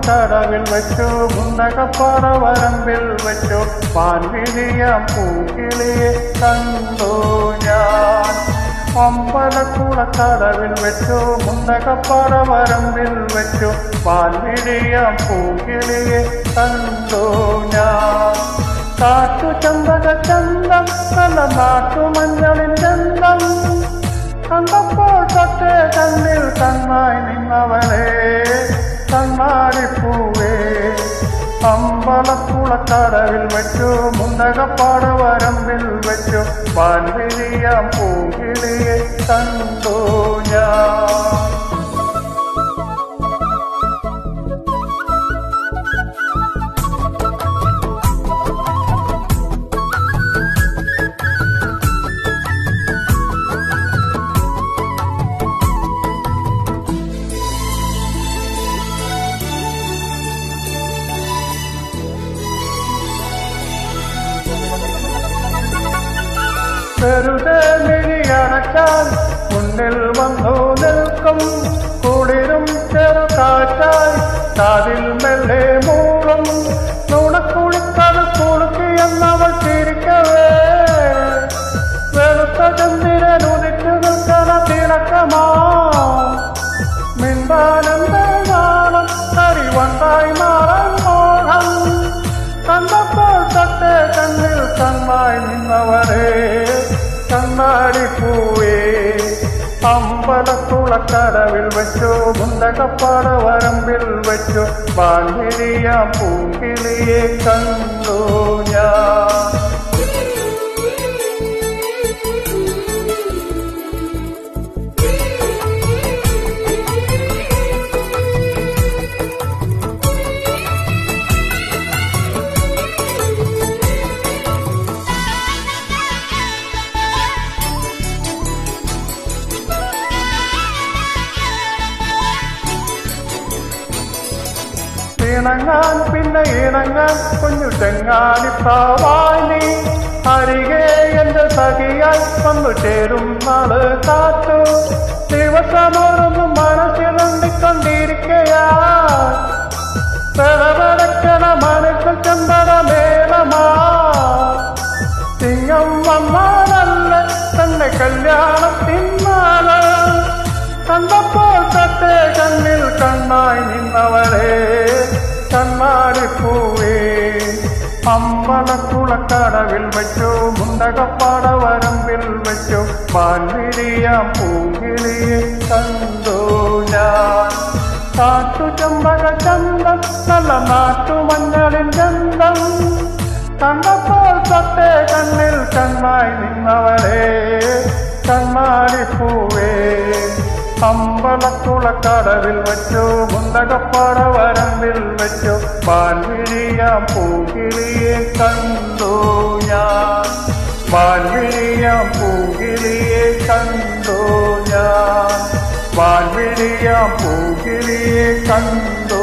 കുളക്കടവിൽ വെച്ചു മുണ്ടകപ്പാറ വരമ്പിൽ വെച്ചു പാൻവിഴിയാം പൂക്കിളിയെ കണ്ടു ഞാൻ. അമ്പലക്കുളക്കടവിൽ വെച്ചു മുണ്ടകപ്പാറ വരമ്പിൽ വെച്ചു പാൻവിഴിയാം പൂക്കിളിയെ കണ്ടു ഞാൻ. കാട്ടുചമ്പക ചന്തം നല്ല നാട്ടുമഞ്ഞളിൻ ചന്തം കണ്ടപ്പോൾ തൊട്ടേ കണ്ണിൽ കണ്ണായി നിന്നവളെ കണ്ണാടിപ്പൂവേ. അമ്പലക്കുളക്കടവിൽ വെച്ചു മുണ്ടകപ്പാറ വരമ്പിൽ വെച്ചു പാൻവിഴിയാം പൂങ്കിളിയെ കണ്ടു ഞാൻ. വെറുതെ മിഴിയടച്ചാൽ മുന്നിൽ വന്നു നിൽക്കും കുളിരും ചെറുകാറ്റായി കാതിൽ മെല്ലെ മൂളും നുണക്കുളിക്കത് കുളുക്കിയെന്നവൾ ചിരിക്കവേ. വെളുത്ത ചന്ദ്രൻ ഉദിച്ചു നിൽക്കണ തിളക്കമാ മിണ്ടാനെന്റെ നാളം കരിവണ്ടായി മാറാൻ മോഹം കണ്ടപ്പോൾ തൊട്ടേ കണ്ണിൽ കണ്ണായി നിന്നവരെ കണ്ണാടിപ്പൂവേ. അമ്പലക്കുളക്കടവിൽ വെച്ചു മുണ്ടകപ്പാറ വരമ്പിൽ വെച്ചു പാൻവിഴിയാം പൂങ്കിളിയെ കണ്ടു ഞാൻ. ഇണങ്ങാൻ പിന്നെ ഇണങ്ങാൻ കുഞ്ഞു ചെങ്ങാലിപ്പാവായി നീ അരികെ എന്റെ സഖിയായി വന്നു ചേരും നാള് കാത്തു. ദിവസമോറൊന്നും മനസ്സിലുണ്ടിക്കൊണ്ടിരിക്കയാ പെടപെടക്കണ മനസ്സിൽ ചെമ്പട മേളമാ. ചിങ്ങം വന്നാലല്ല തന്നെ കല്യാണത്തിനാള് കണ്ടപ്പോൾ തൊട്ടേ കണ്ണിൽ കണ്ണായി നിന്നവരെ കണ്ണാടിപ്പൂവേ. അമ്പലക്കുളക്കടവിൽ വെച്ചു മുണ്ടകപ്പാറ വരമ്പിൽ വെച്ചു പാൻവിഴിയാം പൂങ്കിളിയെ കണ്ടു ഞാൻ. കാട്ടുചമ്പക ചന്തം നല്ല നാട്ടുമഞ്ഞളിൻ ചന്തം കണ്ടപ്പോൾ തൊട്ടേ കണ്ണിൽ കണ്ണായി നിന്നവരെ കണ്ണാടിപ്പൂവേ. അമ്പലക്കുളക്കടവിൽ വെച്ചു മുണ്ടകപ്പാറ വരമ്പിൽ വെച്ചു പാൻവിഴിയാം പൂങ്കിളിയെ കണ്ടു ഞാൻ. പാൻവിഴിയാം പൂങ്കിളിയെ കണ്ടു ഞാൻ. പാൻവിഴിയാം പൂങ്കിളിയെ കണ്ടു